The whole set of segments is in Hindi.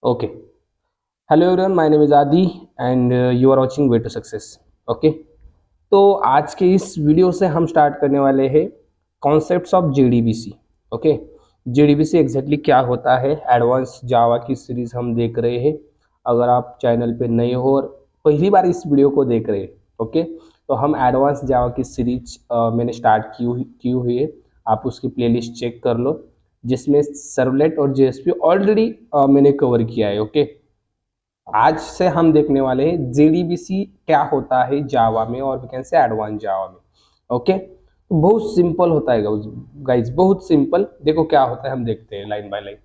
Okay, hello everyone, my name is Adi and you are watching way to success. Okay, तो आज के इस वीडियो से हम स्टार्ट करने वाले हैं concepts of JDBC. Okay, JDBC exactly क्या होता है, एडवांस जावा की सीरीज हम देख रहे हैं। अगर आप चैनल पे नए हो और पहली बार इस वीडियो को देख रहे हैं, ओके, तो हम एडवांस जावा की सीरीज मैंने स्टार्ट की हुई है। आप उसकी प्लेलिस्ट चेक कर लो, जिसमें सर्वलेट और जेएसपी ऑलरेडी मैंने कवर किया है। ओके, आज से हम देखने वाले हैं जेडीबीसी क्या होता है जावा में और वैकेंसी एडवांस जावा में। ओके, तो बहुत सिंपल होता है गाइज, बहुत सिंपल। देखो क्या होता है, हम देखते हैं line by line.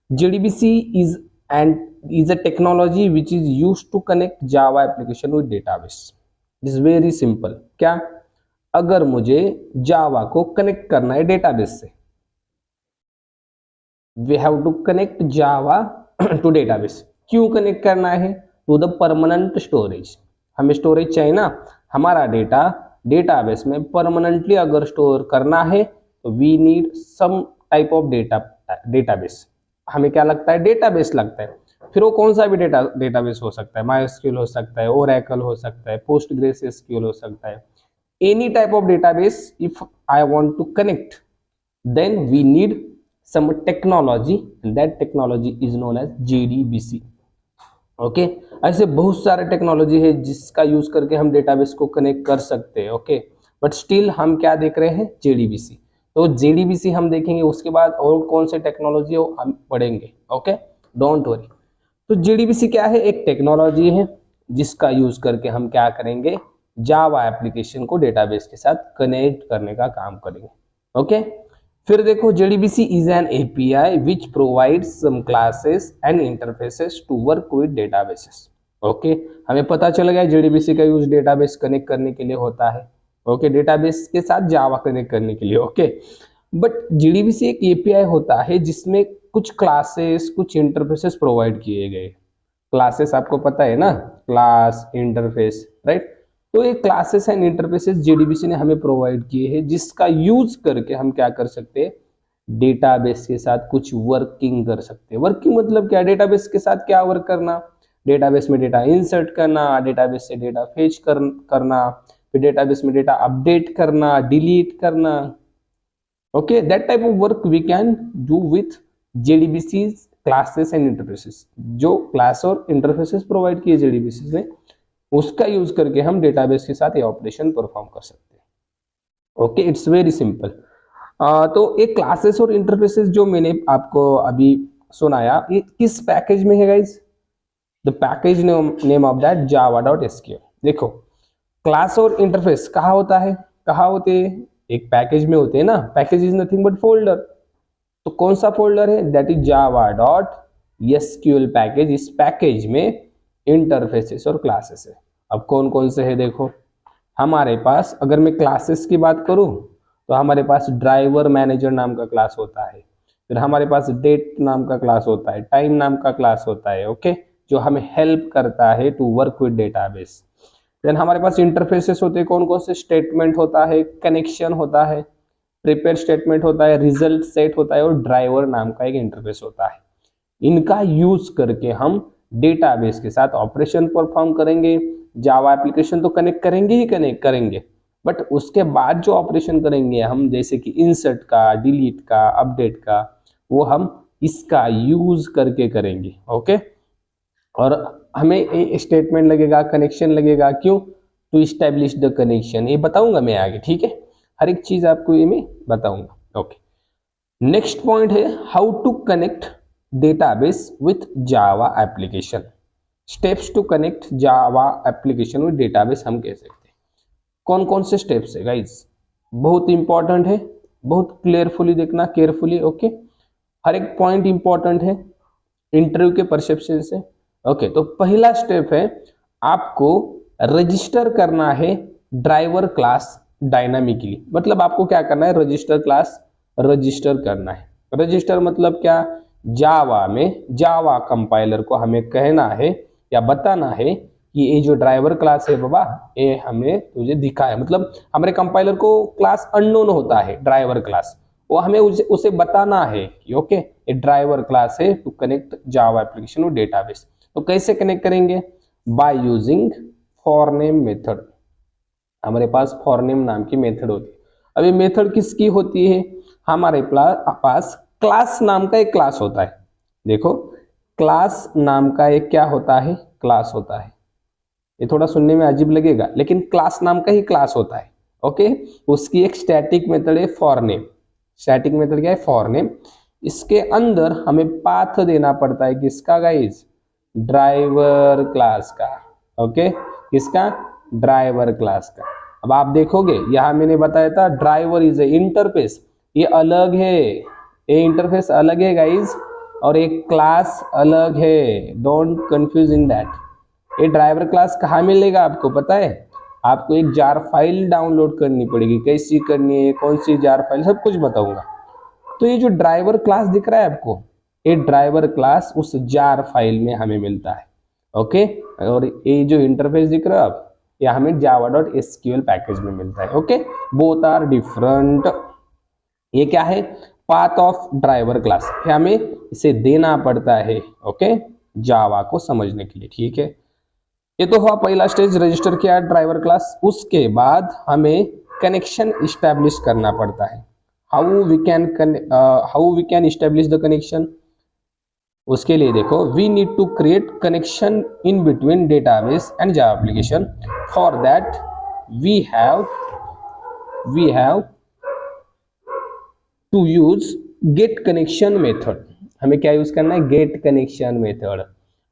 JDBC is a technology which is used to connect Java application with database. Is very simple. क्या, अगर मुझे जावा को कनेक्ट करना है डेटाबेस से, we have to connect Java to database. क्यों कनेक्ट करना है? To the permanent storage. हमें स्टोरेज चाहिए ना, हमारा डेटा डेटाबेस में परमानेंटली अगर स्टोर करना है तो we need some type of database. हमें क्या लगता है? डेटाबेस लगता है। फिर वो कौन सा भी डेटाबेस हो सकता है, माइस्क्यूएल हो सकता है, ओरेकल हो सकता है, पोस्टग्रेसक्यूएल हो सकता है, any type of database. If I want to connect, then we need some technology and that technology is known as JDBC। Okay, ऐसे बहुत सारे टेक्नोलॉजी है जिसका यूज करके हम डेटाबेस को कनेक्ट कर सकते हैं। ओके, बट स्टिल हम क्या देख रहे हैं? जेडीबीसी। तो जेडीबीसी हम देखेंगे, उसके बाद और कौन से टेक्नोलॉजी है हम पढ़ेंगे। Okay, don't worry. तो जेडीबीसी क्या है? एक टेक्नोलॉजी है जिसका यूज करके हम क्या करेंगे? जावा एप्लीकेशन को डेटाबेस के साथ कनेक्ट करने का काम करेंगे। ओके, फिर देखो, JDBC is an API which provides some classes and interfaces to work with databases। Okay, हमें पता चल गया JDBC का यूज डेटाबेस कनेक्ट करने के लिए होता है। ओके, डेटाबेस के साथ जावा कनेक्ट करने के लिए। ओके, बट JDBC एक API होता है जिसमें कुछ क्लासेस, कुछ इंटरफेसेस प्रोवाइड किए गए। क्लासेस आपको पता है ना, क्लास, इंटरफेस, राइट। तो ये क्लासेस एंड इंटरफेसेस जेडीबीसी ने हमें प्रोवाइड किए हैं, जिसका यूज करके हम क्या कर सकते हैं? डेटाबेस के साथ कुछ वर्किंग कर सकते हैं। वर्किंग मतलब क्या? डेटाबेस के साथ क्या वर्क करना? डेटाबेस में डेटा इंसर्ट करना, डेटाबेस से डेटा फेच करना, फिर डेटाबेस में डेटा अपडेट करना, डिलीट करना। Okay, that type of work we can do with JDBC classes and interfaces. जो क्लास और इंटरफेसेस प्रोवाइड किए जेडीबीसी ने, उसका यूज करके हम डेटाबेस के साथ ये ऑपरेशन परफॉर्म कर सकते हैं। Okay, it's very simple. तो एक क्लासेस और इंटरफेसेस जो मैंने आपको अभी सुनाया, ये किस पैकेज में है guys? The package name of that java.sql। देखो, क्लास और इंटरफेस कहाँ होता है, कहाँ होते हैं? एक पैकेज में होते हैं ना। Package is nothing but folder. तो कौन सा फोल्डर है? That is java.sql package. इस पैकेज में इंटरफेसेस और क्लासेस है। अब कौन कौन से है देखो, हमारे पास अगर मैं क्लासेस की बात करूं तो हमारे पास ड्राइवर मैनेजर नाम का क्लास होता है, फिर हमारे पास डेट नाम का क्लास होता है, टाइम नाम का क्लास होता है। ओके, जो हमें हेल्प करता है to work with database. Then हमारे पास इंटरफेसेस होते हैं। कौन कौन से? स्टेटमेंट होता है, कनेक्शन होता है, प्रिपेयर स्टेटमेंट होता है, रिजल्ट सेट होता है और ड्राइवर नाम का एक इंटरफेस होता है। इनका यूज करके हम डेटाबेस के साथ ऑपरेशन परफॉर्म करेंगे। जावा एप्लीकेशन तो कनेक्ट करेंगे ही कनेक्ट करेंगे, बट उसके बाद जो ऑपरेशन करेंगे हम, जैसे कि इंसर्ट का, डिलीट का, अपडेट का, वो हम इसका यूज करके करेंगे। ओके, और हमें एक स्टेटमेंट लगेगा, कनेक्शन लगेगा। क्यों? To establish the connection. ये बताऊंगा मैं आगे, ठीक है? हर एक चीज आपको ये मैं बताऊंगा। ओके, नेक्स्ट पॉइंट है how to connect database with Java application. Steps to connect Java application with database हम कह सकते हैं। कौन कौन से स्टेप्स है गाइज? बहुत इंपॉर्टेंट है, बहुत क्लियरफुली देखना, केयरफुली। ओके, हर एक पॉइंट इंपॉर्टेंट है इंटरव्यू के परसेप्शन से। ओके, तो पहला स्टेप है आपको रजिस्टर करना है ड्राइवर क्लास डायनामिकली। मतलब आपको क्या करना है? रजिस्टर क्लास रजिस्टर करना है। रजिस्टर मतलब क्या? जावा में जावा कंपाइलर को हमें कहना है या बताना है कि ये जो ड्राइवर क्लास है बाबा, ये हमें तुझे दिखा है। मतलब हमारे कंपाइलर को क्लास अननोन होता है ड्राइवर क्लास, वो हमें उसे बताना है कि ओके ये ड्राइवर क्लास है to connect Java application with database. तो कैसे कनेक्ट करेंगे? By using for name method. हमारे पास फॉर नेम नाम की मेथड होती है। अब ये मेथड किसकी होती है? हमारे पास क्लास नाम का एक क्लास होता है। देखो क्लास नाम का एक क्या होता है? क्लास होता है। ये थोड़ा सुनने में अजीब लगेगा लेकिन क्लास नाम का ही क्लास होता है। ओके, उसकी एक स्टैटिक मेथड है फॉर नेम। स्टैटिक मेथड क्या है? For name. इसके अंदर हमें पाथ देना पड़ता है किसका गाइस? ड्राइवर क्लास का। ओके, किसका? ड्राइवर क्लास का। अब आप देखोगे यहां मैंने बताया था ड्राइवर इज ए इंटरफेस, ये अलग है, ये इंटरफेस अलग है गाइस और एक क्लास अलग है। Don't confuse in that. ये ड्राइवर क्लास कहाँ मिलेगा आपको पता है? आपको एक जार फाइल डाउनलोड करनी पड़ेगी। कैसी करनी है, कौन सी जार फाइल, सब कुछ बताऊंगा। तो ये जो ड्राइवर क्लास दिख रहा है आपको, ये ड्राइवर क्लास उस जार फाइल में हमें मिलता है। ओके, और ये जो इंटरफेस दिख रहा है आप, ये हमें java.sql पैकेज में मिलता है। Okay, both are different. ये क्या है? पाथ ऑफ ड्राइवर क्लास, हमें इसे देना पड़ता है ओके जावा को समझने के लिए। ठीक है, ये तो हुआ पहला स्टेज, रजिस्टर किया ड्राइवर क्लास। उसके बाद हमें कनेक्शन इस्टेब्लिश करना पड़ता है। How we can establish the connection? उसके लिए देखो, we need to create connection in between database and Java application. For that we have to use get connection method. हमें क्या यूज करना है? Get connection method.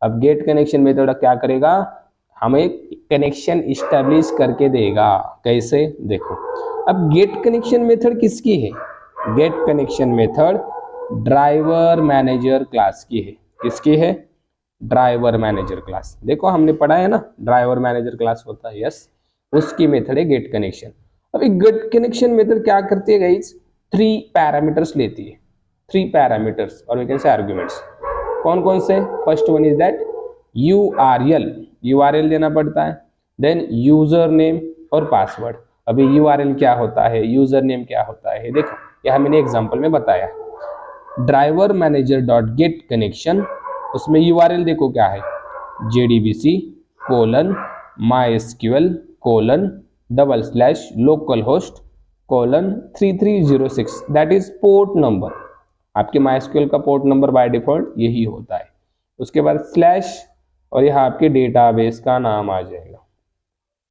अब गेट कनेक्शन मेथड क्या करेगा? हमें कनेक्शन इस्टेब्लिश करके देगा। कैसे? देखो, अब गेट कनेक्शन मेथड किसकी है? Get connection method driver manager class की है। किसकी है? Driver manager class. देखो हमने पढ़ा है ना, ड्राइवर मैनेजर क्लास होता है, यस, उसकी मेथड है गेट कनेक्शन। अब गेट कनेक्शन मेथड क्या करती है गाइस? 3 पैरामीटर्स लेती है, 3 पैरामीटर्स और वी कैन से आर्गुमेंट्स। कौन कौन से? First one is that URL देना पड़ता है, देन यूजर नेम और पासवर्ड। अभी यूआरएल क्या होता है, यूजर नेम क्या होता है, देखो यह मैंने एग्जांपल में बताया। Driver manager dot get connection, उसमें यूआरएल देखो क्या है, JDBC://localhost:3306, that is port number. आपके MySQL का पोर्ट नंबर बाय डिफॉल्ट यही होता है। उसके बाद स्लैश और यहाँ आपके डेटाबेस का नाम आ जाएगा।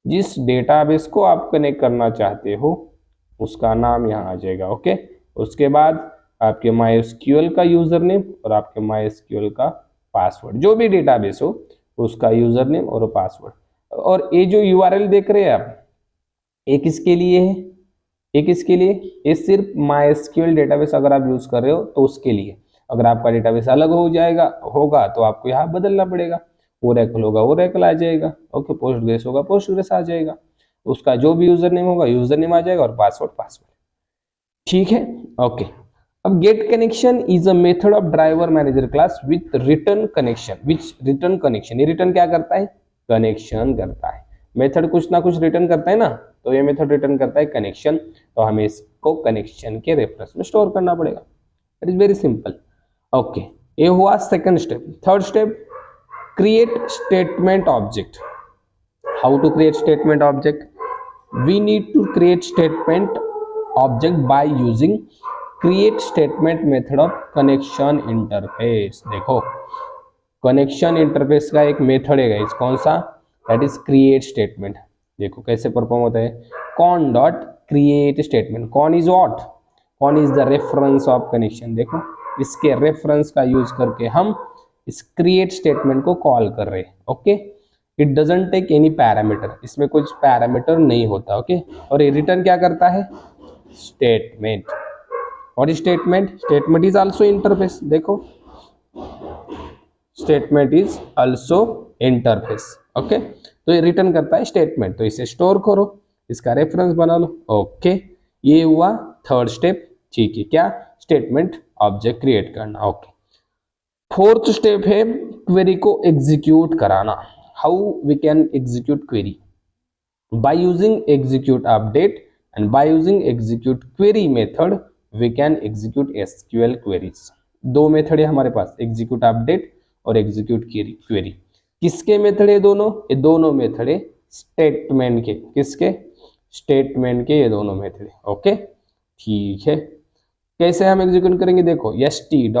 जिस डेटाबेस को आप कनेक्ट करना चाहते हो उसका नाम यहाँ आ जाएगा। ओके, उसके बाद आपके MySQL का यूजर नेम और आपके MySQL का पासवर्ड, जो भी डेटाबेस हो उसका यूजर नेम और पासवर्ड। और ये जो यूआरएल देख रहे हैं आप, एक किसके लिए है? एक किसके लिए? ये सिर्फ MySQL डेटाबेस अगर आप यूज कर रहे हो तो उसके लिए। अगर आपका डेटाबेस अलग हो जाएगा होगा तो आपको यहाँ बदलना पड़ेगा। ओरेकल होगा ओरेकल आ जाएगा, ओके, पोस्टग्रेस होगा पोस्टग्रेस आ जाएगा, उसका जो भी यूजर नेम होगा यूजर नेम आ जाएगा और पासवर्ड पासवर्ड। ठीक है, ओके। अब get connection is a method of driver manager class with return connection. Which return connection, ये रिटर्न क्या करता है? कनेक्शन करता है। मेथड कुछ ना कुछ रिटर्न करता है ना, तो ये मेथड रिटर्न करता है कनेक्शन। तो हमें इसको कनेक्शन के रेफरेंस में स्टोर करना पड़ेगा। It is very simple. Okay, ये हुआ second step. Third step, create statement object. How to create statement object? We need to create statement object by using create statement method of connection interface. देखो कनेक्शन इंटरफेस का एक मेथड है गाइस, कौन सा? That is create statement. देखो कैसे परफॉर्म होता है, con dot create statement. Con is what? Con is the reference of connection. देखो इसके रेफरेंस का यूज करके हम इस क्रिएट स्टेटमेंट को कॉल कर रहे हैं। Okay, it doesn't take any parameter, इसमें कुछ पैरामीटर नहीं होता। ओके, और ये रिटर्न क्या करता है? स्टेटमेंट। और statement, statement is also interface. देखो statement is also interface. Okay, तो ये रिटर्न करता है स्टेटमेंट, तो इसे स्टोर करो, इसका रेफरेंस बना लो। ओके, ये हुआ थर्ड स्टेप। ठीक है, क्या? स्टेटमेंट ऑब्जेक्ट क्रिएट करना। ओके, फोर्थ स्टेप है क्वेरी को एग्जीक्यूट कराना। How we can execute query? By using execute update and by using execute query method we can execute SQL queries. दो मेथड है हमारे पास, एग्जीक्यूट अपडेट और एग्जीक्यूट क्वेरी। किसके मेथड है दोनों? ये दोनों मेथड है स्टेटमेंट के। किसके? स्टेटमेंट के ये दोनों मेथड है। ओके ठीक है। कैसे हम एग्जीक्यूट करेंगे? देखो st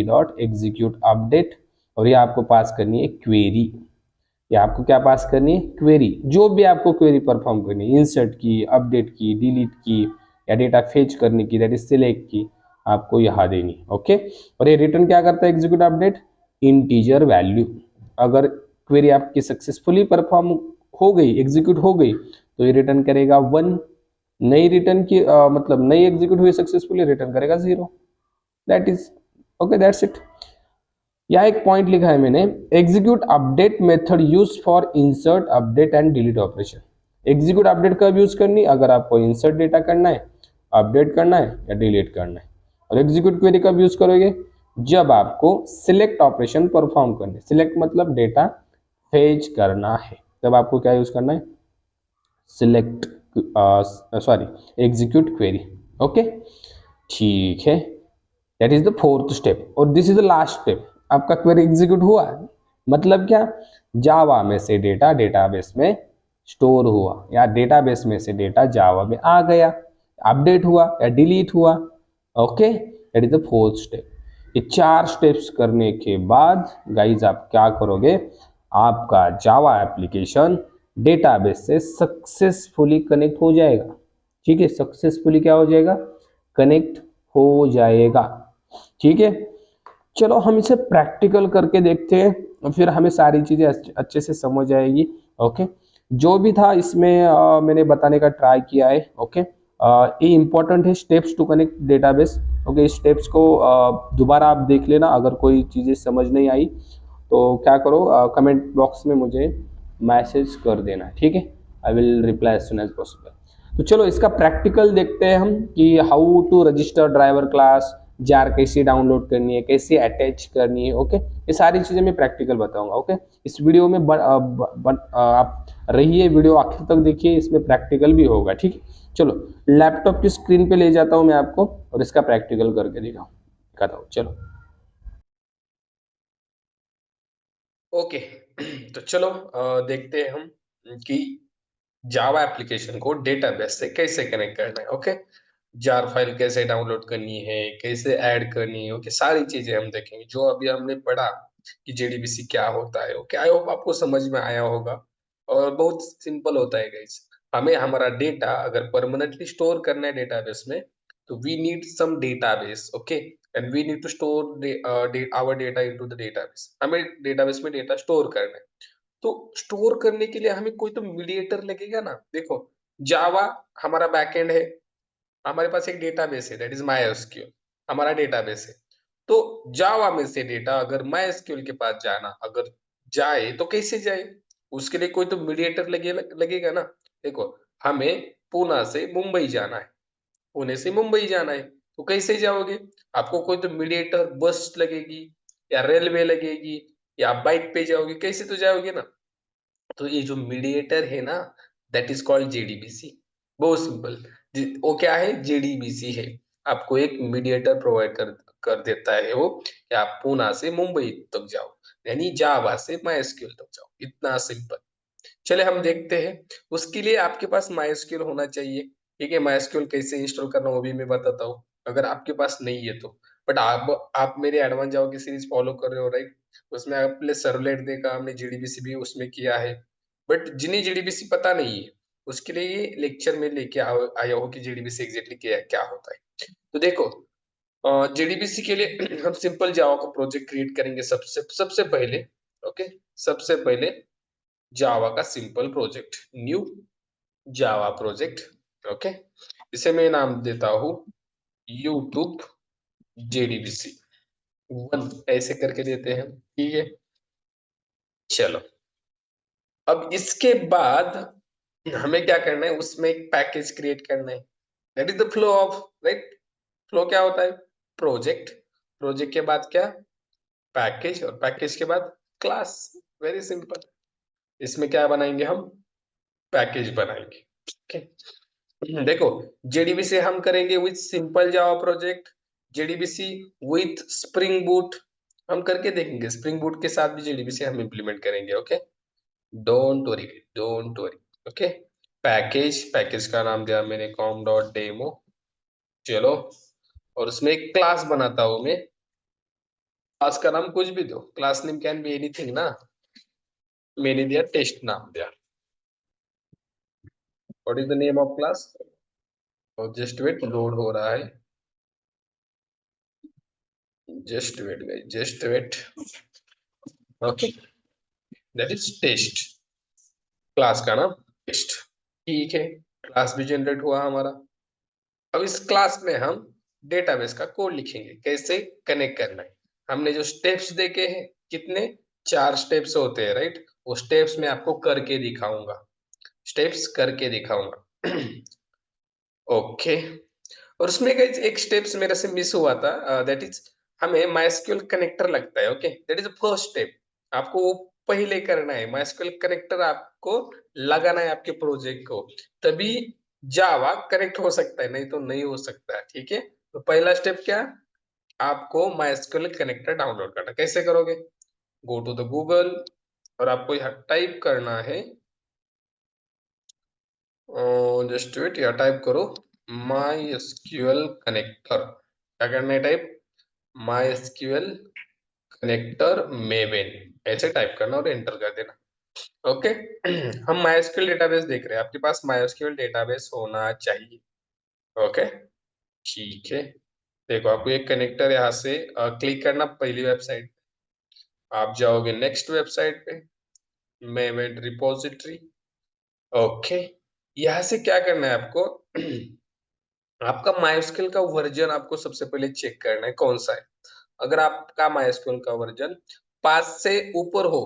डॉट एग्जीक्यूट अपडेट, और ये आपको पास करनी है क्वेरी। ये आपको क्या पास करनी है? क्वेरी। जो भी आपको क्वेरी परफॉर्म करनी है, इंसर्ट की, अपडेट की, डिलीट की, या डेटा फेच करने की, दैट इज सिलेक्ट की, आपको यहाँ देनी। ओके। और ये रिटर्न क्या करता है एग्जीक्यूट अपडेट? Integer value. अगर क्वेरी आपकी सक्सेसफुली परफॉर्म हो गई, एग्जीक्यूट हो गई, तो ये रिटर्न करेगा 1। नई रिटर्न की मतलब नई एग्जीक्यूट हुई सक्सेसफुली, रिटर्न करेगा 0। That is okay, that's it. यहाँ एक पॉइंट लिखा है मैंने, execute update method use for insert update and delete operation. Execute update कब यूज करनी? अगर आपको इंसर्ट डेटा करना है, अपडेट करना है, या डिलीट करना है। और एग्जीक्यूट क्वेरी कब यूज करोगे? जब आपको सिलेक्ट ऑपरेशन परफॉर्म करने, सिलेक्ट मतलब डेटा फेच करना है, तब आपको क्या यूज करना है? Select sorry execute query. Okay ठीक है, that is the fourth step. और this is the last step. आपका क्वेरी एग्जीक्यूट हुआ, मतलब क्या? जावा में से डेटा डेटाबेस में स्टोर हुआ, या डेटाबेस में से डेटा जावा में आ गया, अपडेट हुआ या डिलीट हुआ। Okay, that is the fourth step. ये 4 स्टेप्स करने के बाद गाइज आप क्या करोगे? आपका जावा एप्लीकेशन डेटाबेस से सक्सेसफुली कनेक्ट हो जाएगा। ठीक है, सक्सेसफुली क्या हो जाएगा? कनेक्ट हो जाएगा। ठीक है, चलो हम इसे प्रैक्टिकल करके देखते हैं, और फिर हमें सारी चीजें अच्छे से समझ आएगी। ओके, जो भी था इसमें मैंने बताने का ट्राई किया है। ओके, ये इंपॉर्टेंट है, steps to connect database. Okay, इस स्टेप्स को दोबारा आप देख लेना। अगर कोई चीजें समझ नहीं आई तो क्या करो, कमेंट बॉक्स में मुझे मैसेज कर देना। ठीक है, I will reply as soon as possible. तो चलो इसका प्रैक्टिकल देखते हैं हम, कि how to register driver class, jar कैसे डाउनलोड करनी है, कैसे अटैच करनी है। ओके, ये सारी चीजें मैं प्रैक्टिकल बताऊंगा। ओके, इस वीडियो में आप रहिए, वीडियो आखिर तक देखिए, इसमें प्रैक्टिकल भी होगा। ठीक है, चलो लैपटॉप की स्क्रीन पे ले जाता हूँ मैं आपको, और इसका प्रैक्टिकल करके दिखाता हूँ। चलो ओके तो चलो देखते हैं हम कि जावा एप्लीकेशन को डेटाबेस से कैसे कनेक्ट करना है। ओके, जार फाइल कैसे डाउनलोड करनी है, कैसे ऐड करनी है। ओके, सारी चीजें हम देखेंगे जो अभी हमने पढ़ा कि जेडीबीसी क्या होता है। ओके, आई होप आपको समझ में आया होगा, और बहुत सिंपल होता है गाइस। हमें हमारा डेटा अगर परमानेंटली स्टोर करना है डेटाबेस में, तो we need some database. Okay, and we need to store our data into the database. हमें डेटाबेस में डेटा स्टोर करना है, तो स्टोर करने के लिए हमें कोई तो मीडिएटर लगेगा ना। देखो, जावा हमारा बैकएंड है, हमारे पास एक डेटाबेस है, दैट इज मायस्क्यूएल, हमारा डेटाबेस है। तो जावा में से डेटा अगर मायस्क्यूएल के पास जाना अगर जाए, तो कैसे जाए? उसके लिए कोई तो मीडिएटर लगेगा ना। देखो, हमें पुणे से मुंबई जाना है, पुणे से मुंबई जाना है, तो कैसे जाओगे? आपको कोई तो मीडिएटर, बस लगेगी, या रेलवे लगेगी, या आप बाइक पे जाओगे, कैसे तो जाओगे ना। तो ये जो मीडिएटर है ना, दैट इज कॉल्ड जेडीबीसी। बहुत सिंपल, वो क्या है? जेडीबीसी है। आपको एक मीडिएटर प्रोवाइड कर देता है वो, कि आप पूना से मुंबई तक जाओ, यानी जावा से मायस्क्यूएल तक जाओ। इतना सिंपल। चले हम देखते हैं। उसके लिए आपके पास मायस्क्यूएल होना चाहिए। ठीक है, मायस्क्यूएल कैसे इंस्टॉल करना वो भी मैं बताता हूँ, अगर आपके पास नहीं है तो। बट आप मेरे एडवांस जावा की सीरीज फॉलो कर रहे हो, राइट? उसमें आपने सर्वलेट देखा, हमने जीडीबीसी भी उसमें किया है। बट जिन्हें जीडीबीसी पता नहीं है, उसके लिए ये लेक्चर में लेके आया हो कि जीडीबीसी एग्जैक्टली क्या क्या होता है। तो देखो, जेडीबीसी के लिए हम सिंपल जावा का प्रोजेक्ट क्रिएट करेंगे सबसे सबसे पहले। ओके, सबसे पहले जावा का simple project, new Java project. Okay, इसे मैं नाम देता हूँ यूट्यूब जेडीबीसी 1, ऐसे करके देते हैं। ठीक है, चलो अब इसके बाद हमें क्या करना है? उसमें एक पैकेज क्रिएट करना है, that is the flow of, right? Flow क्या होता है? प्रोजेक्ट, प्रोजेक्ट के बाद क्या? पैकेज, और पैकेज के बाद क्लास। Very simple. इसमें क्या बनाएंगे हम? पैकेज बनाएंगे। ओके, देखो, जेडीबीसी हम करेंगे with simple Java project, JDBC with spring boot, हम करके देखेंगे। स्प्रिंग बूट के साथ भी जेडीबीसी हम इंप्लीमेंट करेंगे। Okay, don't worry, don't worry. Okay, package का नाम दिया मैंने कॉम डॉट डेमो। चलो, और उसमें एक क्लास बनाता हूं मैं। क्लास का नाम कुछ भी दो, class name can be anything ना। मैंने दिया टेस्ट नाम दिया। What is the name of class? और जस्ट वेट, लोड हो रहा है। Just wait guys, just wait. Okay, that is test. Class का नाम टेस्ट। ठीक है, क्लास भी जनरेट हुआ हमारा। अब इस क्लास में हम डेटाबेस का कोड लिखेंगे, कैसे कनेक्ट करना है। हमने जो स्टेप्स देखे हैं, कितने, 4 स्टेप्स होते हैं, राइट। वो स्टेप्स मैं आपको करके दिखाऊंगा, स्टेप्स करके दिखाऊंगा। ओके, और उसमें एक स्टेप्स मेरे से मिस हुआ था, दैट इज हमें माइस्क्यूएल कनेक्टर लगता है। Okay, that is first step. आपको वो पहले करना है, माइस्क्यूएल कनेक्टर आपको लगाना है आपके प्रोजेक्ट को, तभी जावा कनेक्ट हो सकता है, नहीं तो नहीं हो सकता है। ठीक है, तो पहला स्टेप क्या, आपको माइस्क्यूएल कनेक्टर डाउनलोड करना। कैसे करोगे? गो टू द गूगल, और आपको यहाँ टाइप करना है, जस्ट वेट, या टाइप करो माई कनेक्टर। क्या करना है टाइप? माई कनेक्टर मेवेन, ऐसे टाइप करना और एंटर कर देना। ओके, हम माई डेटाबेस देख रहे हैं, आपके पास माई डेटाबेस होना चाहिए। ओके, ठीक है। देखो, आपको एक कनेक्टर यहाँ से क्लिक करना, पहली वेबसाइट। आप जाओगे नेक्स्ट वेबसाइट पे, मेवेन रिपोजिटरी। ओके, यहाँ से क्या करना है आपको? आपका माइस्क्यूएल का वर्जन आपको सबसे पहले चेक करना है कौन सा है। अगर आपका माइस्क्यूएल का वर्जन 5 से ऊपर हो,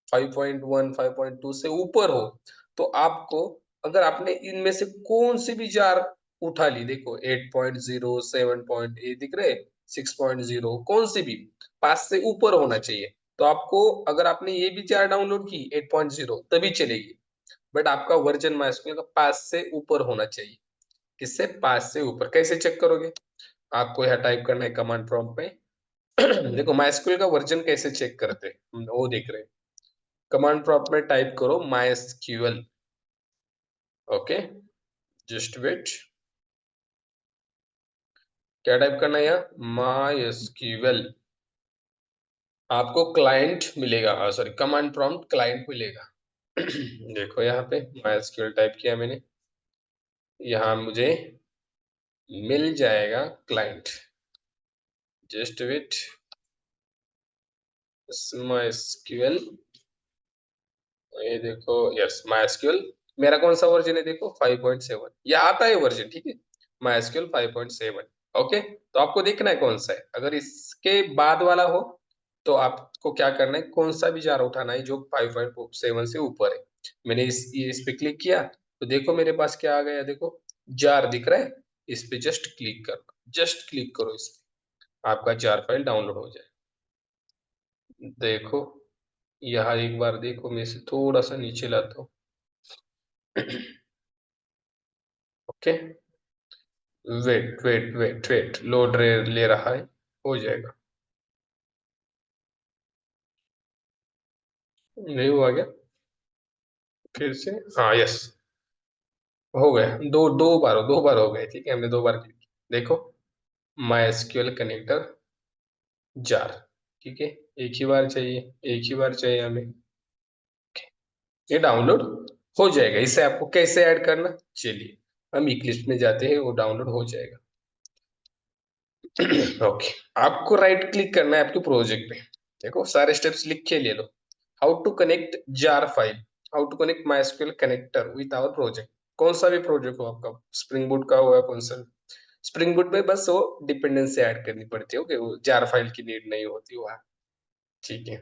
5.1 5.2 से ऊपर हो, तो आपको, अगर आपने इनमें से कौन सी भी जार उठा ली, देखो 8.0 7. ये दिख रहे, 6.0, कौन सी भी 5 से ऊपर होना चाहिए। तो आपको, अगर आपने ये भी जार डाउनलोड की 8.0 तभी चलेगी, बट आपका वर्जन माइस्क्यूएल का 5 से ऊपर होना चाहिए। किससे? 5 से ऊपर। कैसे चेक करोगे? आपको यहाँ टाइप करना है कमांड प्रॉम्प्ट में। देखो, माइस्क्यूएल का वर्जन कैसे चेक करते हैं, हम वो देख रहे हैं। कमांड प्रॉम्प्ट में टाइप करो माइस्क्यूएल। Okay, just wait. क्या टाइप करना है यहाँ? माइस्क्यूएल। आपको क्लाइंट मिलेगा, सॉरी, कमांड प्रॉम्प्ट क्लाइंट मिलेगा। देखो यहाँ पे माइस्क्यूएल टाइप किया मैंने, यहाँ मुझे मिल जाएगा क्लाइंट। जस्ट वेट, माइस्क्यूएल, ये देखो, यस, माइस्क्यूएल। मेरा कौन सा वर्जन है? देखो 5.7, ये आता है वर्जन, ठीक है, माइस्क्यूएल 5.7। ओके, तो आपको देखना है कौन सा है। अगर इसके बाद वाला हो, तो आपको क्या करना है, कौन सा भी जार उठाना है जो 5.7 से ऊपर है। मैंने इस पे क्लिक किया, तो देखो मेरे पास क्या आ गया, देखो जार दिख रहा है। इस पे जस्ट क्लिक करो, जस्ट क्लिक करो इस पे, आपका जार फाइल डाउनलोड हो जाए। देखो, यहाँ एक बार देखो, मैं इसे थोड़ा सा नीचे लाता हूँ। Okay, wait wait wait wait, load ले रहा है, हो जाएगा। नहीं हुआ क्या? फिर से, हाँ, यस, हो गया। दो बार हो गए, ठीक है, हमने 2 बार क्लिक किया। देखो, माई एसक्यूएल कनेक्टर जार, ठीक है, एक ही बार चाहिए, एक ही बार चाहिए हमें। ये डाउनलोड हो जाएगा। इसे आपको कैसे ऐड करना, चलिए हम इक्लिप्स में जाते हैं, वो डाउनलोड हो जाएगा। ओके, आपको राइट क्लिक करना है आपके प्रोजेक्ट पे। देखो, सारे स्टेप्स लिख के ले लो। How to connect jar file, how to connect MySQL connector with our project. कौन सा भी प्रोजेक्ट हो आपका, स्प्रिंग बूट का हुआ, कौन सा, स्प्रिंग बूट में बस वो डिपेंडेंसी ऐड करनी पड़ती है। ओके, वो जार फाइल की नीड नहीं होती वहाँ। ठीक है,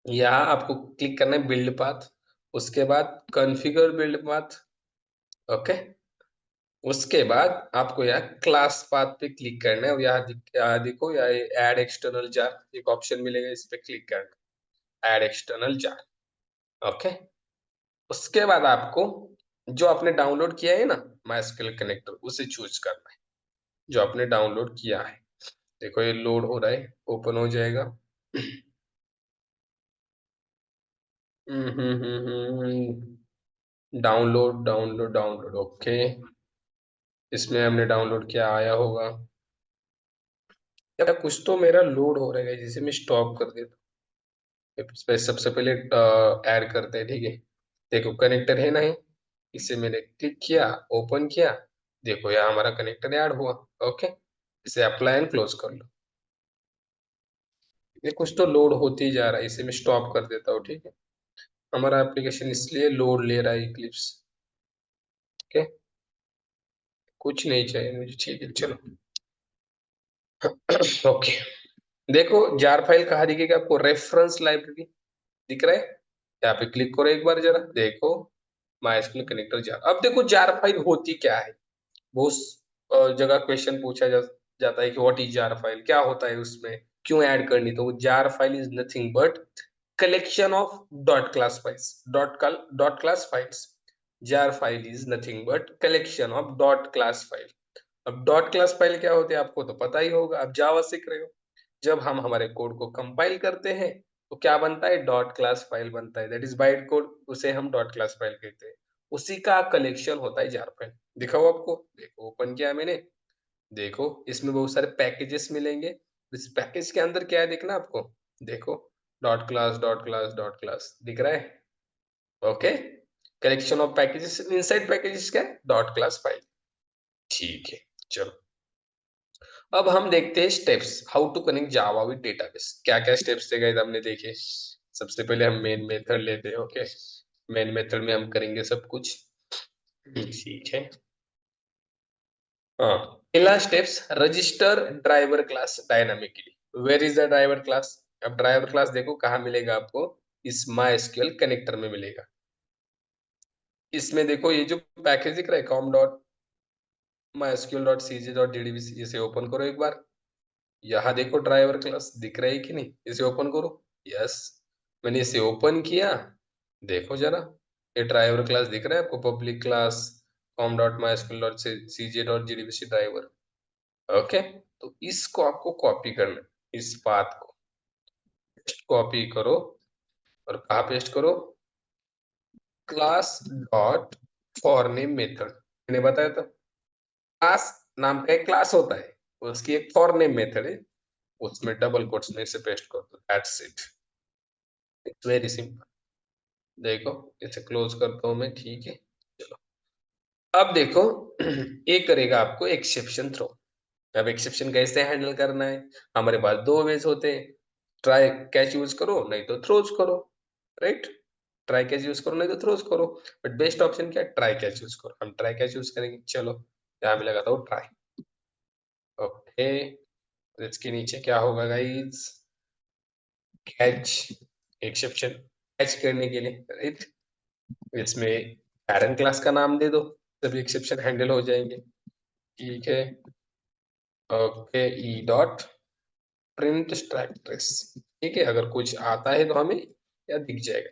यहाँ आपको क्लिक करना है बिल्ड पाथ, उसके बाद कॉन्फ़िगर बिल्ड पाथ। ओके, उसके बाद आपको यहाँ क्लास पाथ पे क्लिक करना है, और यहाँ देखो, यहाँ ऐड एक्सटर्नल जार एक ऑप्शन मिलेगा, इस पे क्लिक करना, ऐड एक्सटर्नल जार। ओके, उसके बाद आपको जो आपने डाउनलोड किया है ना MySQL कनेक्टर, उसे चूज करना है जो आपने डाउनलोड किया है। देखो ये लोड हो रहा है, ओपन हो जाएगा। Download download download, okay. इसमें हमने डाउनलोड किया, आया होगा या कुछ तो मेरा लोड हो रहा है, जिसे मैं स्टॉप कर देता हूँ। इस पे सबसे पहले ऐड करते हैं, ठीक है। देखो कनेक्टर है नहीं, इसे मैंने क्लिक किया, ओपन किया, देखो यहाँ हमारा कनेक्टर ऐड हुआ। ओके, इसे अप्लाई एंड क्लोज कर लो। ये कुछ तो लोड होते ही जा रहा है, इसे मैं स्टॉप कर देता हूँ, ठीक है। हमारा एप्लीकेशन इसलिए लोड ले रहा है इक्लिप्स। ओके, कुछ नहीं चाहिए मुझे, ठीक है चलो। ओके, देखो जार फाइल कहाँ दिखेगा आपको, रेफरेंस लाइब्रेरी दिख रहा है। यहाँ पे क्लिक करो एक बार जरा, देखो माइस्क्ल कनेक्टर जार। अब देखो जार फाइल होती क्या है, बहुत जगह क्वेश्चन पूछा जाता है कि व्हाट इज जार फाइल, क्या होता है उसमें, क्यों ऐड करनी। तो jar file is nothing but collection of dot class files. Dot class files, jar file is nothing but collection of dot class file. अब डॉट क्लास फाइल क्या होते हैं आपको तो पता ही होगा, आप जावा सीख रहे हो। जब हम हमारे कोड को कंपाइल करते हैं तो क्या बनता है, डॉट क्लास फाइल बनता है, दैट इज बाइट कोड, उसे हम डॉट क्लास फाइल कहते हैं। उसी का कलेक्शन होता है जार फाइल। दिखाओ आपको, देखो ओपन किया मैंने, देखो इसमें बहुत सारे पैकेजेस मिलेंगे। इस पैकेज के अंदर क्या है देखना आपको, देखो डॉट क्लास डॉट क्लास दिख रहा है। Okay, collection of packages, inside packages क्या है, डॉट क्लास फाइल। ठीक है चलो, अब हम देखते हैं steps, how to connect Java with database. क्या क्या स्टेप्स थे गाइस हमने देखे। सबसे पहले हम मेन मेथड लेते हैं। ओके, मेन मेथड में हम करेंगे सब कुछ, ठीक है। हाँ, पहला steps, register driver class dynamically. Where is the driver class. अब ड्राइवर क्लास देखो कहाँ मिलेगा आपको, इस MySQL कनेक्टर में मिलेगा। इसमें देखो ये जो पैकेज दिख रहा है com dot mysql.cj dot jdbc, इसे ओपन करो एक बार। यहाँ देखो ड्राइवर क्लास दिख रहा है कि नहीं, इसे ओपन करो। यस, मैंने इसे ओपन किया, देखो जरा ये ड्राइवर क्लास दिख रहा है आपको, public class com.mysql.cj.jdbc driver. Okay, तो इसको आपको कॉपी करना है, इस पाथ को कॉपी करो और कहाँ पेस्ट करो, class dot for name method. मैंने बताया था क्लास नाम का एक क्लास होता है, उसकी एक फॉर नेम मेथड है, उसमें डबल कोट्स में से पेस्ट कर दो, that's it, it's very simple. देखो इसे क्लोज करता हूं मैं, ठीक है चलो। अब देखो ये करेगा आपको एक्सेप्शन थ्रो। अब एक्सेप्शन कैसे हैंडल करना है, हमारे पास दो वेज होते हैं, ट्राई कैच यूज करो नहीं तो थ्रोज करो, राइट। ट्राई कैच यूज करो नहीं तो थ्रोज करो, बट बेस्ट ऑप्शन क्या है, ट्राई कैच यूज करो। हम ट्राई कैच यूज करेंगे, चलो यहाँ पे लगाता हूँ ट्राई। ओके, इसके नीचे क्या होगा गाइस, कैच, एक्सेप्शन कैच करने के लिए, राइट। इसमें पैरेंट क्लास का नाम दे दो, सभी एक्सेप्शन हैंडल हो जाएंगे, ठीक है। Okay, E dot print stack trace, ठीक है, अगर कुछ आता है तो हमें या दिख जाएगा।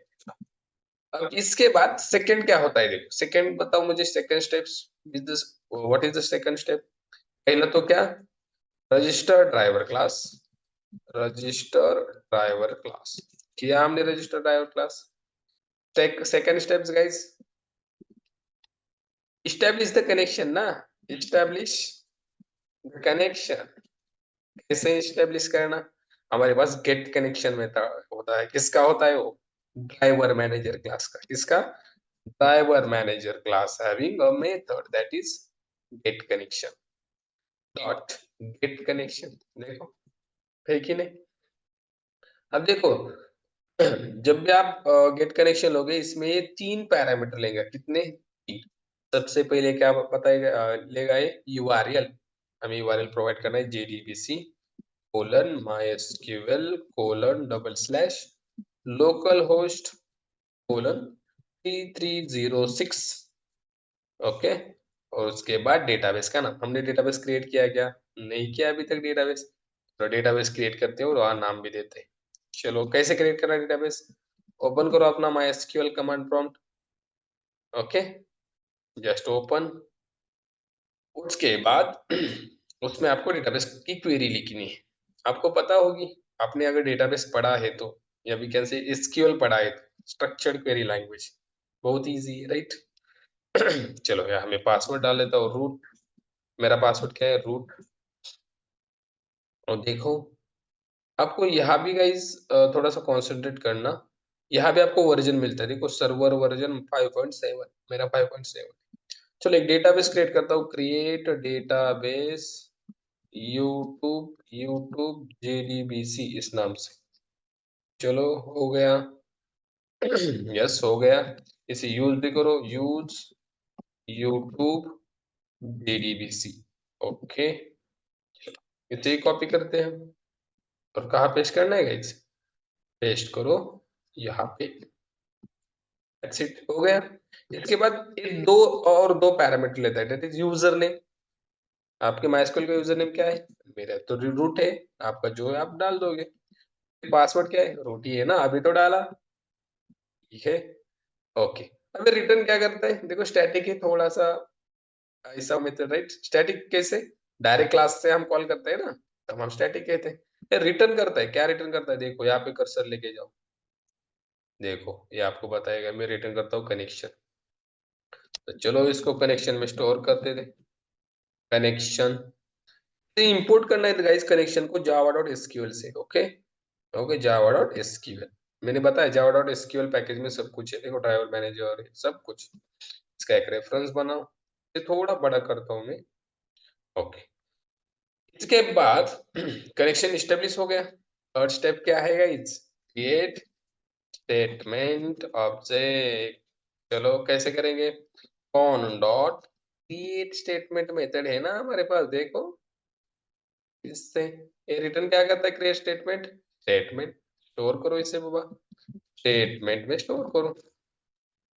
अब इसके बाद सेकंड क्या होता है, देखो सेकंड बताओ मुझे, second steps is this, what is the second step. पहला तो क्या, register driver class, register driver class किया हमने, register driver class. Second steps guys, establish the connection ना, इस्टेब्लिश द कनेक्शन। कैसे इस्टेब्लिश करना, हमारे पास गेट कनेक्शन में होता है, किसका होता है वो, ड्राइवर मैनेजर क्लास का। किसका, driver manager class having a method that is get connection dot get connection. देखो है कि नहीं। अब देखो जब भी आप गेट कनेक्शन लोगे, इसमें ये तीन पैरामीटर लेगा, कितने, तीन। सबसे पहले क्या बताएगा, लेगा ये यूआरएल, हमें यूआरएल प्रोवाइड करना है, JDBC colon MySQL colon double slash local host colon 3306। Okay, और उसके बाद डेटाबेस का नाम, हमने डेटाबेस क्रिएट किया क्या, नहीं किया अभी तक डेटाबेस, तो डेटाबेस क्रिएट करते हैं और वहां नाम भी देते हैं। चलो कैसे क्रिएट करना है डेटाबेस, ओपन करो अपना MySQL command prompt. Okay, just open. उसके बाद उसमें आपको डेटाबेस की क्वेरी लिखनी है। आपको पता होगी, आपने अगर डेटाबेस पढ़ा है तो, या वी कैन से एसक्यूएल पढ़ा है तो, स्ट्रक्चर्ड क्वेरी लैंग्वेज बहुत इजी है, राइट। चलो यहाँ मैं पासवर्ड डाल लेता हूँ, रूट। मेरा पासवर्ड क्या है? रूट। और देखो, आपको यहाँ भी गाइस थोड़ा सा कॉन्सेंट्रेट करना। यहाँ भी आपको वर्जन मिलता है, देखो सर्वर वर्जन 5.7, मेरा 5.7। चलो एक डेटाबेस क्रिएट करता हूँ, create database YouTube YouTube JDBC इस नाम से। चलो हो गया। यस हो गया। इसे यूज भी करो, यूज यूट्यूब JDBC। ओके, इसे कॉपी करते हैं और कहाँ पेस्ट करना है गाइस? पेस्ट करो यहाँ पे। That's it, हो गया। इसके बाद ये दो पैरामीटर लेता है, दैट इज यूजर नेम। आपके माइस्क्यूएल का यूजर नेम क्या है? मेरा तो रूट है, आपका जो है आप डाल दोगे। पासवर्ड क्या है? रूट ही है ना, अभी तो डाला। ठीक है, ओके। अब रिटर्न क्या करता है? देखो स्टैटिक है थोड़ा सा ऐसा मेथड, राइट। स्टैटिक कैसे? डायरेक्ट क्लास से हम कॉल करते हैं ना, तब हम स्टैटिक कहते हैं। रिटर्न करता है, क्या रिटर्न करता है? देखो यहाँ पे कर्सर लेके जाओ, देखो ये आपको बताएगा। मैं रिटर्न करता हूँ कनेक्शन। तो चलो इसको कनेक्शन में स्टोर करते थे। कनेक्शन इंपोर्ट करना है तो गाइस कनेक्शन को java.sql से। Okay okay, java.sql। मैंने बताया java.sql पैकेज में सब कुछ है, देखो ड्राइवर मैनेजर है, सब कुछ। इसका एक रेफरेंस बनाओ, ये थोड़ा बड़ा करता हूँ मैं। ओके, इसके बाद कनेक्शन स्टेब्लिश हो गया। थर्ड स्टेप क्या है गाइस? Create statement object. चलो कैसे करेंगे? Cone dot create statement method है ना हमारे पास, देखो इससे ये रिटर्न क्या करता है? Create statement. स्टेटमेंट स्टोर करो इसे बाबा, स्टेटमेंट में स्टोर करो।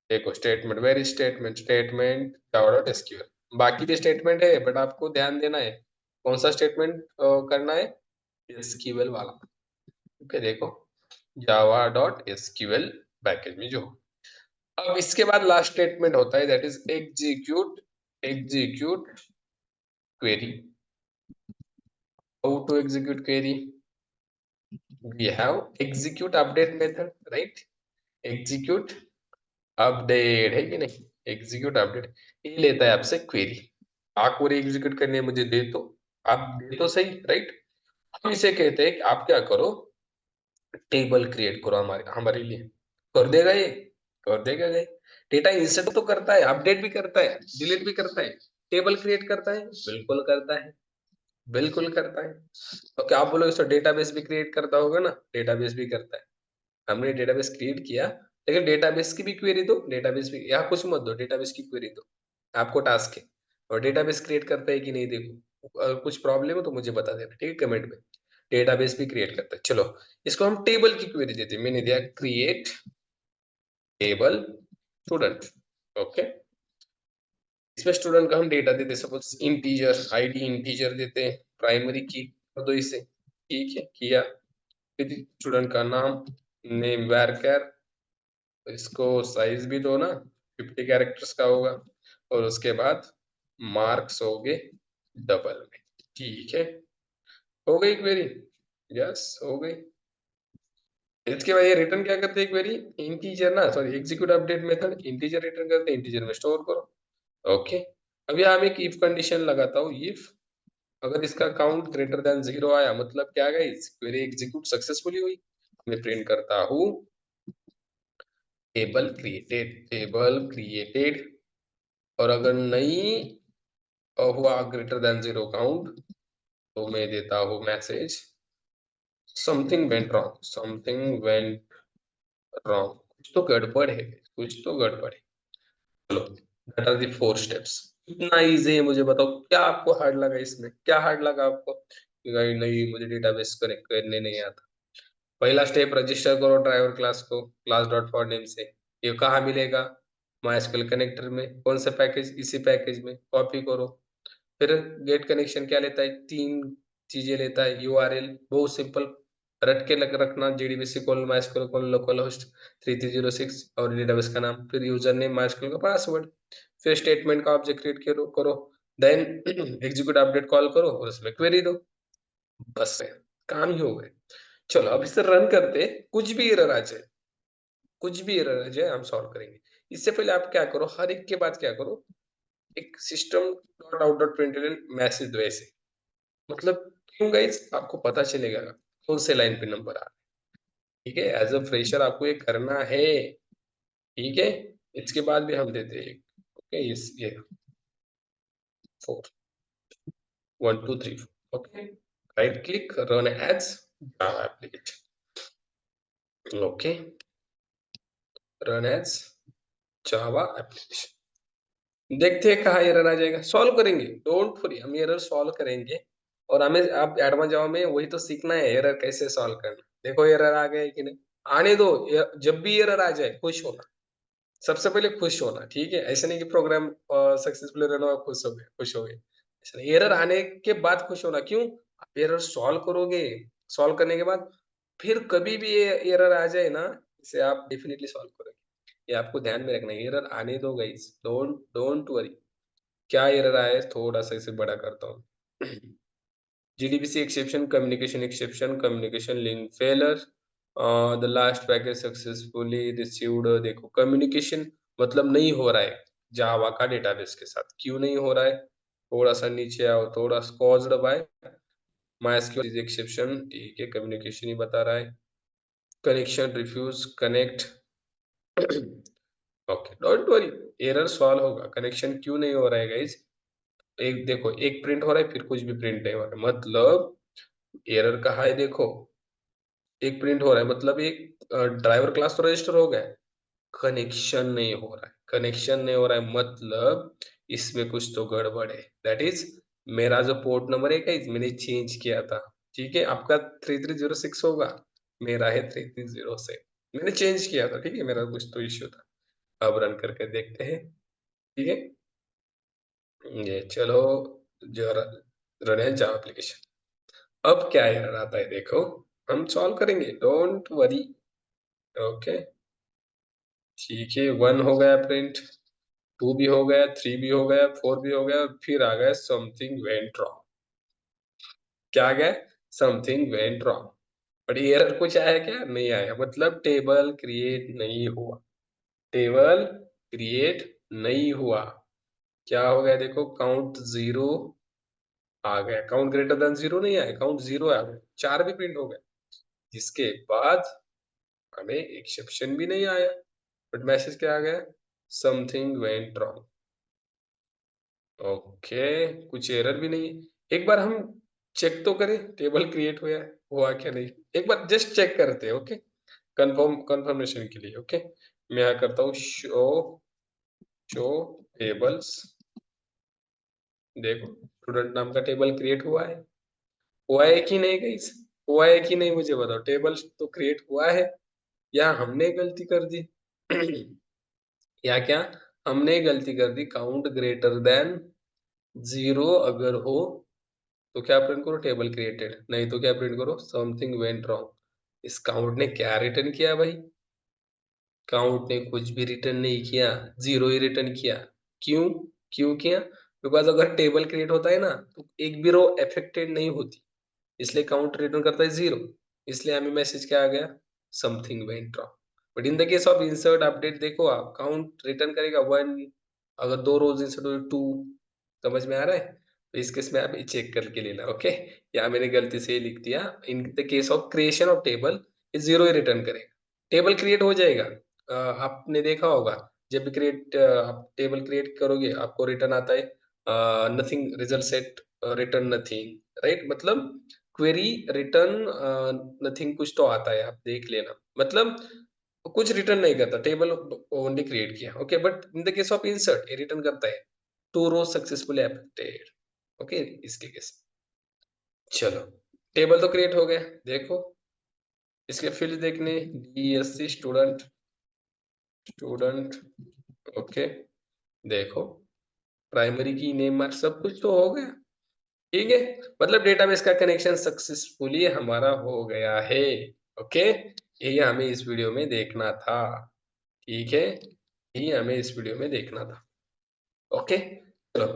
देखो statement, very statement, statement dot SQL. बाकी भी स्टेटमेंट है बट आपको ध्यान देना है कौन सा स्टेटमेंट करना है, एसक्यूएल वाला। ओके देखो, जावा डॉट एसक्यूएल पैकेज में जो। अब इसके बाद लास्ट स्टेटमेंट होता है, that is execute execute query. How to execute query? we have execute update method, right? execute update है कि नहीं? एग्जीक्यूट अपडेट ये लेता है आपसे क्वेरी। आप क्वेरी एग्जीक्यूट करने मुझे दे तो, आप दे तो सही, राइट। हम इसे कहते हैं कि आप क्या करो, टेबल क्रिएट करो हमारे हमारे लिए। कर देगा ये? कर देगा ये। डेटा इंसर्ट तो करता है, अपडेट भी करता है, डिलीट भी करता है, टेबल क्रिएट करता है, बिल्कुल करता है, बिल्कुल करता है। तो क्या आप बोलोगे सर डेटाबेस भी क्रिएट करता होगा ना? डेटाबेस भी करता है। हमने डेटाबेस क्रिएट किया, लेकिन डेटाबेस की भी क्वेरी दो, डेटाबेस भी यहाँ कुछ मत दो, डेटाबेस की क्वेरी दो। आपको टास्क है। और डेटाबेस क्रिएट करता है कि नहीं देखो, अगर कुछ प्रॉब्लम हो तो मुझे बता देना, ठीक है, कमेंट में। डेटाबेस भी क्रिएट करता है। चलो इसको हम टेबल की क्वेरी देते हैं। मैंने दिया क्रिएट टेबल स्टूडेंट। ओके, इसमें स्टूडेंट का हम डेटा देते, सपोज इंटीजर, आईडी इंटीजर देते हैं, प्राइमरी की कर दो इसे। ठीक है, किया। फिर स्टूडेंट का नाम, नेम varchar, इसको साइज भी दो ना, 50 कैरेक्टर्स का होगा। और उसके बाद मार्क्स हो गए डबल में। ठीक है, हो गई क्वेरी? यस हो गई। इसके बाद ये रिटर्न क्या करते हैं क्वेरी? इंटीजर ना, sorry, execute update method integer return करते हैं, इंटीजर में स्टोर करो। ओके, अब यहाँ मैं एक इफ कंडीशन लगाता हूँ। इफ अगर इसका काउंट ग्रेटर देन 0 आया, मतलब क्या गाइस? क्वेरी एग्जीक्यूट सक्सेसफुली हुई। मैं प्रिंट करता हूँ टेबल क्रिएटेड, टेबल क्रिएटेड। और अगर नहीं हुआ ग्रेटर देन 0 काउंट, तो मैं देता हूँ message something went wrong, something went wrong. कुछ तो गड़बड़ है, कुछ तो गड़बड़ है। चलो, दैट आर द 4 स्टेप्स। इतना इजी है, मुझे बताओ क्या आपको हार्ड लगा इसमें? क्या हार्ड लगा आपको कि नहीं मुझे डेटाबेस कनेक्ट करने नहीं आता? पहला स्टेप, रजिस्टर करो ड्राइवर क्लास को क्लास डॉट फॉर नेम से। ये कहाँ मिलेगा? माइस्क्यूएल कनेक्टर में। कौन सा पैकेज? इसी पैकेज में कॉपी करो। फिर गेट कनेक्शन क्या लेता है? 3 चीजें लेता है। यूआरएल बहुत सिंपल, रट के रखना JDBC colon MySQL colon local host 3306 और डेटाबेस का नाम, फिर यूजर नेम MySQL का पासवर्ड, फिर स्टेटमेंट का ऑब्जेक्ट क्रिएट करो, देन एग्जीक्यूट अपडेट कॉल करो और उसमें क्वेरी दो, बस है, काम ही हो गए। चलो अब इसे रन करते, कुछ भी एरर आ जाए, कुछ भी एरर आ जाए हम सॉल्व करेंगे। इससे पहले आप क्या करो, हर एक के बाद क्या करो, एक system dot out dot println message दो ऐसे, मतलब क्यों गाइस, आपको पता चलेगा कौन से लाइन पे नंबर आ रहा है। ठीक है, एज अ फ्रेशर आपको ये करना है। ठीक है, इसके बाद भी हम देते हैं ओके, ये 4 1 2 3 4 okay, right click, run as Java application, okay, run as Java application. देखते हैं कहाँ एरर आ जाएगा, सॉल्व करेंगे, डोंट वरी, हम एरर सॉल्व करेंगे। और हमें आप एडवांस जावा में वही तो सीखना है, एरर कैसे सॉल्व करना। देखो एरर आ गया कि नहीं, आने दो, जब भी एरर आ जाए खुश होना, सबसे पहले खुश होना। ठीक है, ऐसा नहीं कि प्रोग्राम सक्सेसफुली रन हुआ खुश हो गए, ऐसा नहीं, एरर आने के बाद खुश होना। क्यों, आप एरर सॉल्व करोगे, सॉल्व करने के बाद फिर कभी भी ये एरर आ जाए ना, इसे आप डेफिनेटली सॉल्व करोगे। ये आपको ध्यान में रखना है, एरर आने दो गाइस, डोंट डोंट वरी। क्या एरर आया, थोड़ा सा इसे बड़ा करता हूँ। GDBC exception, communication link failure, the last package successfully received। देखो कम्युनिकेशन मतलब नहीं हो रहा है जावा का डेटाबेस के साथ, क्यों नहीं हो रहा है, थोड़ा सा नीचे आओ, थोड़ा caused by MySQL is exception। ठीक है, कम्युनिकेशन ही बता रहा है, connection refuse connect. Okay don't worry, error solve होगा। कनेक्शन क्यों नहीं हो रहा है गाइस, एक देखो, एक प्रिंट हो रहा है फिर कुछ भी प्रिंट नहीं हो रहा है, मतलब एरर कहाँ है, देखो एक प्रिंट हो रहा है, मतलब एक ड्राइवर क्लास तो रजिस्टर हो गया है, कनेक्शन नहीं हो रहा है, कनेक्शन नहीं हो रहा है, मतलब इसमें कुछ तो गड़बड़ है। दैट इज मेरा जो पोर्ट नंबर है गाइस, मैंने चेंज किया था। ठीक है, आपका 3306 होगा, मेरा है 330 से, मैंने चेंज किया था। ठीक है, मेरा कुछ तो इश्यू था। अब रन करके देखते हैं। ठीक है, ये चलो, जो रन है जावा एप्लीकेशन। अब क्या एरर आता है देखो, हम सॉल्व करेंगे, डोंट वरी। ओके, ठीक है, 1 हो गया प्रिंट, 2 भी हो गया, 3 भी हो गया, 4 भी हो गया, फिर आ गया समथिंग वेंट रॉन्ग। क्या आ गया, something went wrong. But error कुछ आया क्या, नहीं आया, मतलब टेबल क्रिएट नहीं हुआ, टेबल क्रिएट नहीं हुआ। क्या हो गया देखो, काउंट 0 आ गया, काउंट ग्रेटर देन 0 नहीं आया, काउंट 0 आ गया, 4 भी प्रिंट हो गया, जिसके बाद हमें एक्सेप्शन भी नहीं आया, बट मैसेज क्या आ गया, समथिंग वेंट रॉन्ग। ओके, कुछ एरर भी नहीं है। एक बार हम चेक तो करें टेबल क्रिएट हुआ क्या नहीं, एक बार जस्ट चेक करते हैं। ओके, कंफर्मेशन के लिए। ओके, मैं यहाँ करता हूँ शो शो टेबल्स, देखो स्टूडेंट नाम का टेबल क्रिएट हुआ है कि नहीं गाइस, हुआ है कि नहीं मुझे बताओ, टेबल तो क्रिएट हुआ है या हमने गलती कर दी। या क्या, हमने गलती कर दी, काउंट ग्रेटर देन 0 अगर हो तो क्या प्रिंट करो, टेबल क्रिएटेड, नहीं तो क्या प्रिंट करो, समथिंग वेंट रॉन्ग। इस काउंट ने क्या रिटर्न किया भाई, काउंट ने कुछ भी रिटर्न नहीं किया, 0 ही रिटर्न किया। क्यों, क्यों किया, बिकॉज अगर टेबल क्रिएट होता है ना तो एक भी रो अफेक्टेड नहीं होती, इसलिए काउंट रिटर्न करता है 0, इसलिए हमें मैसेज क्या आ गया, something went wrong. But in the case of insert update देखो, आप काउंट रिटर्न करेगा 1, अगर 2 रोज इंसर्ट हो 2। समझ में आ रहा है, तो इस केस में आप चेक करके लेना। ओके, या मैंने गलती से लिख दिया, in the case of creation of table ये 0 ही रिटर्न करेगा, टेबल क्रिएट हो जाएगा। आपने देखा होगा, जब भी आप टेबल क्रिएट करोगे आपको रिटर्न आता है nothing result set, return nothing, right, मतलब क्वेरी रिटर्न नथिंग कुछ तो आता है, आप देख लेना, मतलब कुछ रिटर्न नहीं करता, टेबल ओनली क्रिएट किया। Okay, but in the case of insert ये रिटर्न करता है 2 rows सक्सेसफुली अपडेटेड। ओके, इसके केस, चलो टेबल तो क्रिएट हो गया, देखो इसके फील्ड देखने, DSC स्टूडेंट, स्टूडेंट, ओके, देखो प्राइमरी की नेम मार्क सब कुछ तो हो गया। ठीक है, मतलब डेटाबेस का कनेक्शन सक्सेसफुली हमारा हो गया है। ओके, यही हमें इस वीडियो में देखना था। ठीक है, यही हमें इस वीडियो में देखना था। ओके, चलो,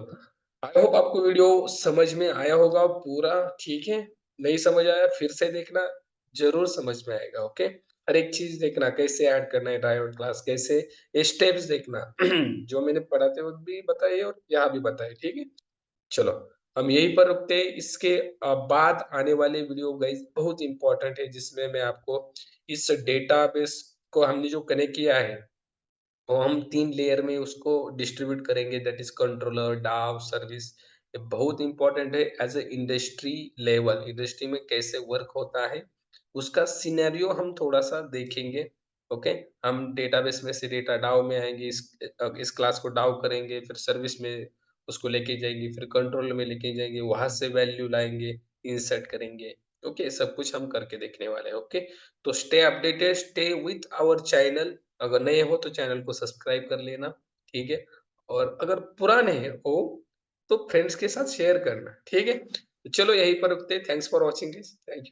आई होप आपको वीडियो समझ में आया होगा पूरा। ठीक है, नहीं समझ आया फिर से देखना, जरूर समझ में आएगा। ओके, हर एक चीज देखना, कैसे ऐड करना है डायोड क्लास, कैसे स्टेप्स देखना जो मैंने पढ़ाते वक्त भी बताए और यहाँ भी बताए। ठीक है, चलो, हम यहीं पर रुकते हैं। इसके बाद आने वाले वीडियो गाइस बहुत इंपॉर्टेंट है, जिसमें मैं आपको इस डेटाबेस को हमने जो कनेक्ट किया है, वो हम 3 लेयर में उसको डिस्ट्रीब्यूट करेंगे, that is controller, DAO, service. ये बहुत इम्पोर्टेंट है as a industry level, industry में कैसे वर्क होता है, उसका सिनेरियो हम थोड़ा-सा देखेंगे। ओके? हम डेटाबेस में से डेटा डाव में आएँगे, इस क्लास को डाव करेंगे, फिर सर्विस में उसको लेके जाएँगे, फिर कंट्रोल में लेके जाएँगे, वहाँ से वैल्यू लाएँगे, इंसर्ट करेंगे। ओके? सब कुछ हम करके देखने वाले हैं। ओके? तो stay updated, stay with our channel. अगर नए हो तो चैनल को सब्सक्राइब कर लेना, ठीक है? और अगर पुराने हो तो फ्रेंड्स के साथ शेयर करना, ठीक है? तो चलो यहीं पर रुकते हैं। Thanks for watching this. Thank you.